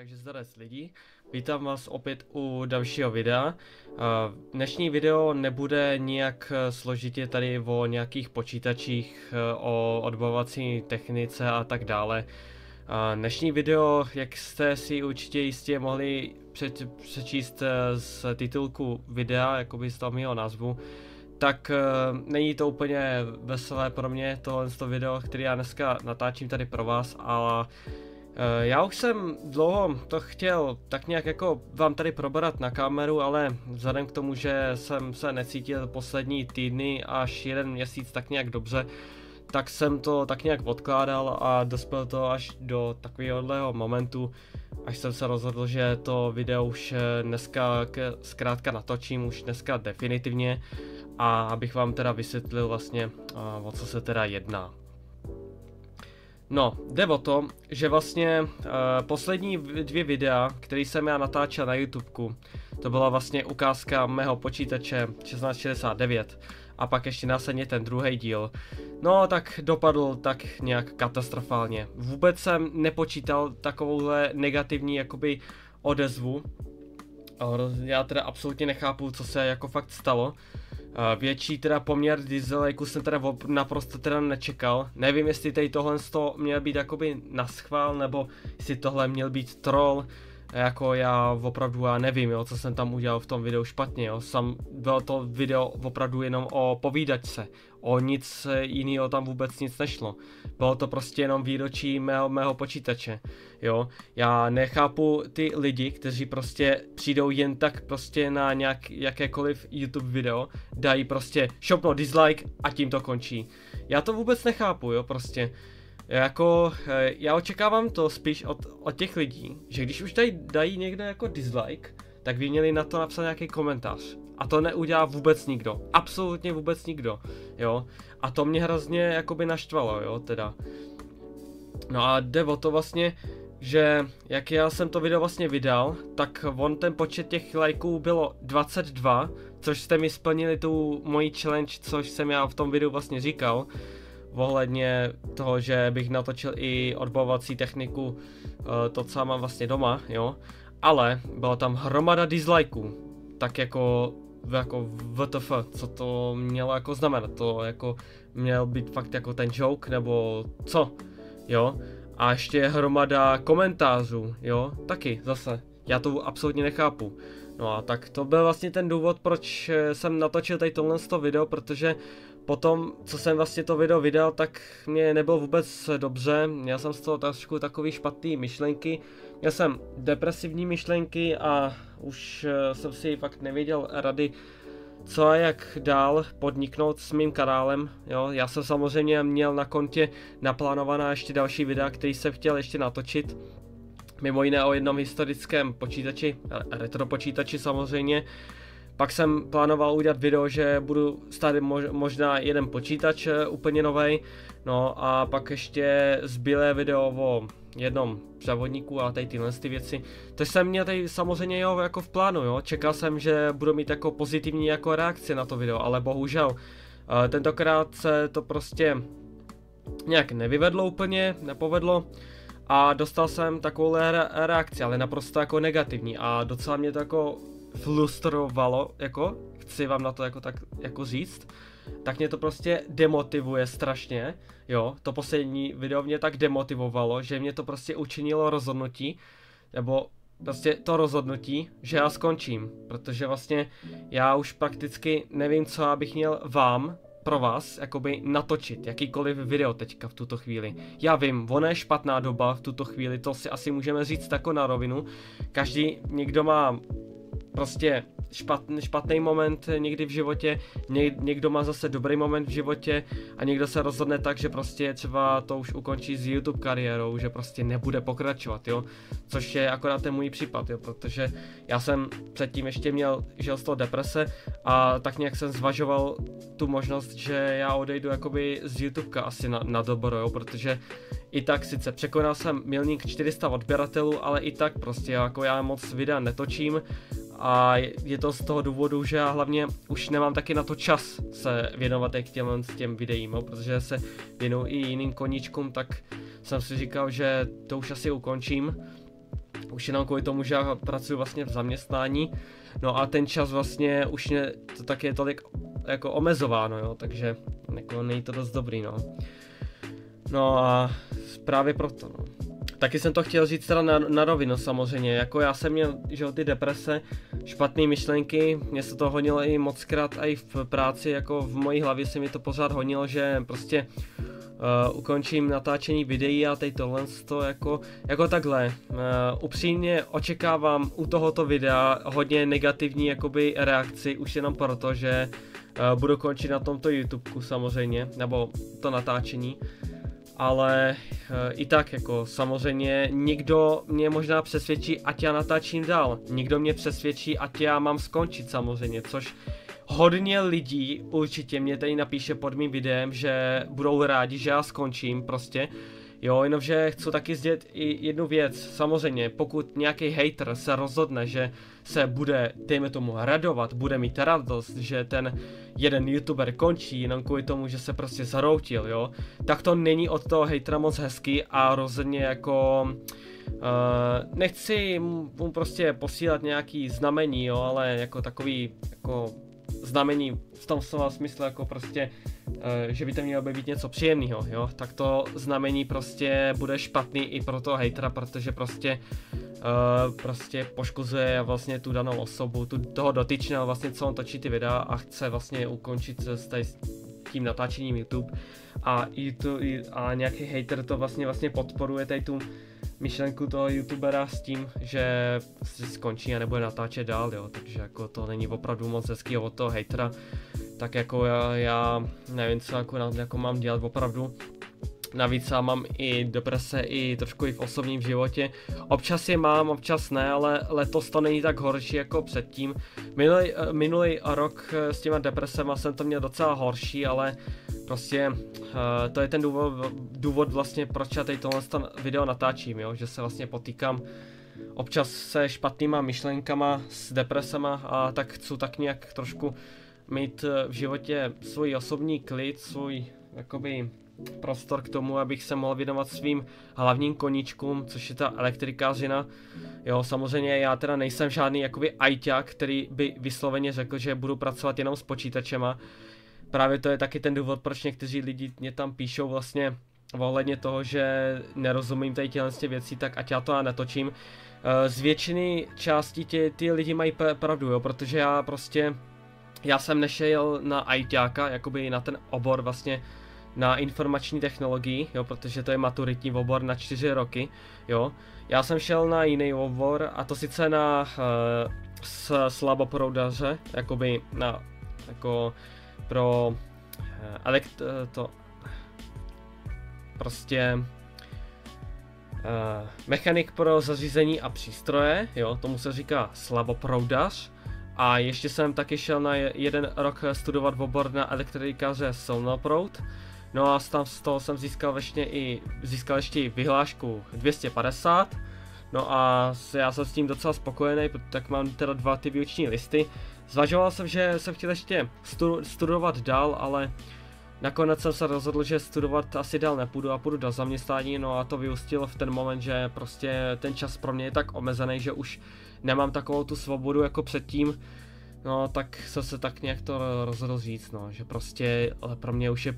Takže zdar lidi, vítám vás opět u dalšího videa. Dnešní video nebude nijak složitě tady o nějakých počítačích, o odbavovací technice a tak dále. Dnešní video, jak jste si určitě jistě mohli přečíst z titulku videa, jakoby z toho mého názvu, tak není to úplně veselé pro mě tohle video, který já dneska natáčím tady pro vás, ale já už jsem dlouho to chtěl tak nějak jako vám tady probrat na kameru, ale vzhledem k tomu, že jsem se necítil poslední týdny až jeden měsíc tak nějak dobře, tak jsem to tak nějak odkládal a dospěl to až do takového momentu, až jsem se rozhodl, že to video už dneska zkrátka natočím, už dneska definitivně, a abych vám teda vysvětlil vlastně, o co se teda jedná. No, jde o to, že vlastně poslední dvě videa, které jsem já natáčel na YouTubeku, to byla vlastně ukázka mého počítače 1669 a pak ještě následně ten druhý díl. No, tak dopadl tak nějak katastrofálně. Vůbec jsem nepočítal takovouhle negativní jakoby odezvu. Já teda absolutně nechápu, co se jako fakt stalo. Větší teda poměr dislikeů jsem teda naprosto teda nečekal. Nevím, jestli tady tohle měl být jakoby naschvál, nebo jestli tohle měl být troll. Jako já opravdu nevím, jo, co jsem tam udělal v tom videu špatně, jo. Bylo to video opravdu jenom o povídačce. O nic jiného tam vůbec nic nešlo. Bylo to prostě jenom výročí mého počítače, jo. Já nechápu ty lidi, kteří prostě přijdou jen tak prostě na jakékoliv YouTube video, dají prostě šopno dislike a tím to končí. Já to vůbec nechápu, jo, prostě. Jako, já očekávám to spíš od těch lidí, že když už dají někde jako dislike, tak by měli na to napsat nějaký komentář. A to neudělá vůbec nikdo. Absolutně vůbec nikdo, jo. A to mě hrozně jakoby naštvalo, jo, teda. No a jde o to vlastně, že jak já jsem to video vlastně vydal, tak ten počet těch lajků bylo 22, což jste mi splnili tu moji challenge, což jsem já v tom videu vlastně říkal. Ohledně toho, že bych natočil i odbavovací techniku, to, co mám vlastně doma, jo. Ale byla tam hromada dislikeů, tak jako WTF, co to mělo jako znamenat, to jako měl být fakt jako ten joke, nebo co, jo. A ještě hromada komentářů, jo, taky zase, já to absolutně nechápu. No a tak to byl vlastně ten důvod, proč jsem natočil tady tohle video, protože potom, co jsem vlastně to video vydal, tak mě nebylo vůbec dobře, měl jsem z toho trošku takový špatný myšlenky, měl jsem depresivní myšlenky a už jsem si fakt nevěděl rady, co a jak dál podniknout s mým kanálem, jo. Já jsem samozřejmě měl na kontě naplánovaná ještě další videa, který jsem chtěl ještě natočit, mimo jiné o jednom historickém počítači, retro počítači samozřejmě. Pak jsem plánoval udělat video, že budu stavět možná jeden počítač úplně novej, no a pak ještě zbylé video o jednom převodníku a tady tyhle ty věci. To jsem měl tady samozřejmě jako v plánu, jo. Čekal jsem, že budu mít jako pozitivní jako reakci na to video, ale bohužel tentokrát se to prostě nějak nevyvedlo úplně, nepovedlo. A dostal jsem takovou reakci, ale naprosto jako negativní a docela mě to jako frustrovalo, jako, chci vám na to jako tak jako říct, tak mě to prostě demotivuje strašně, jo, to poslední video mě tak demotivovalo, že mě to prostě učinilo rozhodnutí, nebo prostě to rozhodnutí, že já skončím, protože vlastně já už prakticky nevím, co já bych měl pro vás jakoby natočit jakýkoliv video teďka v tuto chvíli. Já vím, ona je špatná doba v tuto chvíli, to si asi můžeme říct jako na rovinu. Někdo má prostě špatný moment někdy v životě, někdo má zase dobrý moment v životě a někdo se rozhodne tak, že prostě třeba to už ukončí s YouTube kariérou, že prostě nebude pokračovat, jo, což je akorát ten můj případ, jo, protože já jsem předtím ještě žil z toho deprese a tak nějak jsem zvažoval tu možnost, že já odejdu jakoby z YouTubeka asi na dobro, jo, protože i tak sice překonal jsem milník 400 odběratelů, ale i tak prostě jako já moc videa netočím. A je to z toho důvodu, že já hlavně už nemám taky na to čas se věnovat k těm videím, jo, protože se věnuju i jiným koníčkům, tak jsem si říkal, že to už asi ukončím. už jenom kvůli tomu, že já pracuji vlastně v zaměstnání, no a ten čas vlastně už mě to tak je tolik jako omezováno, jo, takže jako není to dost dobrý, no. No a právě proto, no. Taky jsem to chtěl říct teda na rovinu samozřejmě, jako já jsem měl, že ty deprese, špatné myšlenky, mě se to honilo i mockrát i v práci, jako v mojí hlavě se mi to pořád honilo, že prostě ukončím natáčení videí a teď tohle to jako takhle. Upřímně očekávám u tohoto videa hodně negativní jakoby reakci, už jenom proto, že budu končit na tomto YouTubeku samozřejmě, nebo to natáčení. Ale i tak jako samozřejmě někdo mě možná přesvědčí, ať já natáčím dál. Někdo mě přesvědčí, ať já mám skončit samozřejmě, což hodně lidí určitě mě tady napíše pod mým videem, že budou rádi, že já skončím prostě. Jo, jenomže chci taky sdělit i jednu věc, samozřejmě pokud nějaký hater se rozhodne, že se bude, dejme tomu, radovat, bude mít radost, že ten jeden youtuber končí jenom kvůli tomu, že se prostě zaroutil, jo, tak to není od toho hatera moc hezký a rozhodně jako nechci mu prostě posílat nějaký znamení, jo, ale jako takový jako znamení v tom slova smyslu jako prostě, že by to mělo být něco příjemného, jo, tak to znamení prostě bude špatný i pro toho hejtera, protože prostě poškozuje vlastně tu danou osobu, toho dotyčného vlastně, co on točí ty videa a chce vlastně ukončit s tím natáčením YouTube a nějaký hater to vlastně podporuje tady tu myšlenku toho youtubera s tím, že si skončí a nebude natáčet dál, jo, takže jako to není opravdu moc hezký od toho hejtera, tak jako já nevím, co jako mám dělat opravdu. Navíc já mám i deprese, i trošku i v osobním životě. Občas je mám, občas ne, ale letos to není tak horší jako předtím. Minulý rok s těma depresema jsem to měl docela horší, ale prostě to je ten důvod vlastně, proč já tady tohle video natáčím, jo? Že se vlastně potýkám občas se špatnýma myšlenkama, s depresema a tak chci tak nějak trošku mít v životě svůj osobní klid, svůj jakoby prostor k tomu, abych se mohl věnovat svým hlavním koníčkům, což je ta elektrikářina. Jo, samozřejmě já teda nejsem žádný jakoby ajťák, který by vysloveně řekl, že budu pracovat jenom s počítačema. Právě to je taky ten důvod, proč někteří lidi mě tam píšou vlastně ohledně toho, že nerozumím tady těchto věcí, tak ať já to netočím. Z většiny částí ty lidi mají pravdu, jo, protože já jsem nešel na ajťáka, jakoby na ten obor vlastně na informační technologii, jo, protože to je maturitní obor na 4 roky, jo. Já jsem šel na jiný obor a to sice na slaboproudaře, jakoby na, jako pro mechanik pro zařízení a přístroje, jo, tomu se říká slaboproudař. A ještě jsem taky šel na 1 rok studovat obor na elektrikáře silnoproud. No a z toho jsem získal ještě i vyhlášku 250. No a já jsem s tím docela spokojený, tak mám teda 2 ty výuční listy. Zvažoval jsem, že jsem chtěl ještě studovat dál, ale nakonec jsem se rozhodl, že studovat asi dál nepůjdu a půjdu do zaměstnání, no a to vyústilo v ten moment, že prostě ten čas pro mě je tak omezený, že už nemám takovou tu svobodu jako předtím. No tak jsem se tak nějak to rozhodl říct, no, že prostě pro mě už je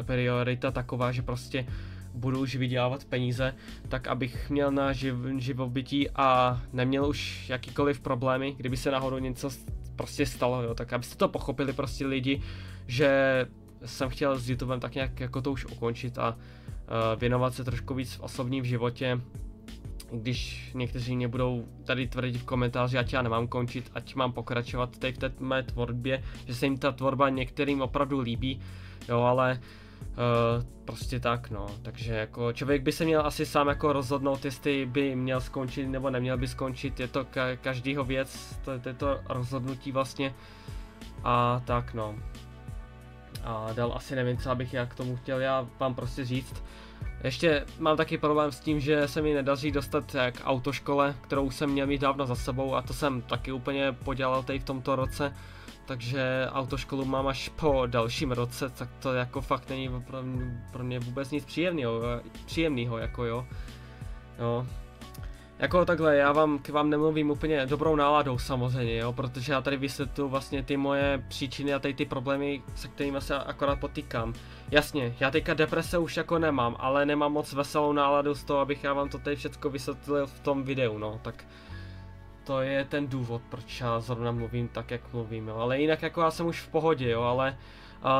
priorita taková, že prostě budu už vydělávat peníze, tak abych měl na živobytí a neměl už jakýkoliv problémy, kdyby se náhodou něco prostě stalo, jo, tak abyste to pochopili prostě lidi, že jsem chtěl s YouTubem tak nějak jako to už ukončit a věnovat se trošku víc v osobním životě. Když někteří mě budou tady tvrdit v komentáři, ať já nemám končit, ať mám pokračovat tady v té mé tvorbě, že se jim ta tvorba některým opravdu líbí, jo, ale prostě tak, no, takže jako člověk by se měl asi sám jako rozhodnout, jestli by měl skončit nebo neměl by skončit, je to každýho věc, to je to rozhodnutí vlastně a tak, no. A dál asi nevím, co bych já k tomu chtěl já vám prostě říct. Ještě mám taky problém s tím, že se mi nedaří dostat k autoškole, kterou jsem měl mít dávno za sebou a to jsem taky úplně podělal tady v tomto roce. Takže autoškolu mám až po dalším roce, tak to jako fakt není pro mě vůbec nic příjemného jako jo. No. jako takhle, já k vám nemluvím úplně dobrou náladou samozřejmě, jo, protože já tady vysvětluji vlastně ty moje příčiny a tady ty problémy, se kterými se akorát potýkám. Jasně, já teďka deprese už jako nemám, ale nemám moc veselou náladu z toho, abych já vám to tady všechno vysvětlil v tom videu, no, tak to je ten důvod, proč já zrovna mluvím tak, jak mluvím, jo, ale jinak jako já jsem už v pohodě, jo, ale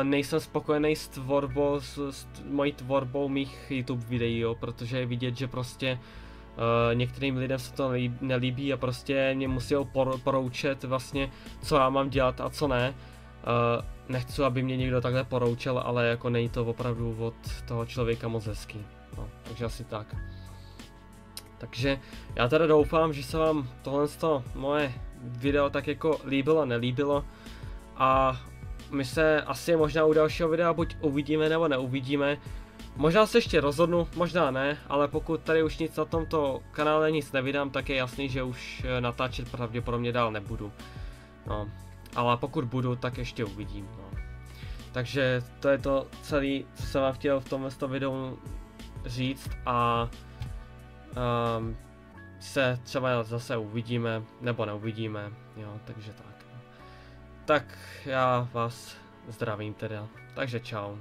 nejsem spokojený s tvorbou, s mojí tvorbou mých YouTube videí, jo, protože je vidět, že prostě některým lidem se to nelíbí a prostě mě musí poroučet vlastně, co já mám dělat a co ne. Nechci, aby mě někdo takhle poroučel, ale jako není to opravdu od toho člověka moc hezký. No, takže asi tak. Takže já teda doufám, že se vám tohle moje video tak jako líbilo, nelíbilo. A my se asi možná u dalšího videa buď uvidíme nebo neuvidíme. Možná se ještě rozhodnu, možná ne, ale pokud tady už nic na tomto kanále nic nevydám, tak je jasný, že už natáčet pravděpodobně dál nebudu. No, ale pokud budu, tak ještě uvidím, no. Takže to je to celé, co jsem vám chtěl v tomto videu říct a se třeba zase uvidíme, nebo neuvidíme, jo, takže tak. Tak já vás zdravím teda, takže čau.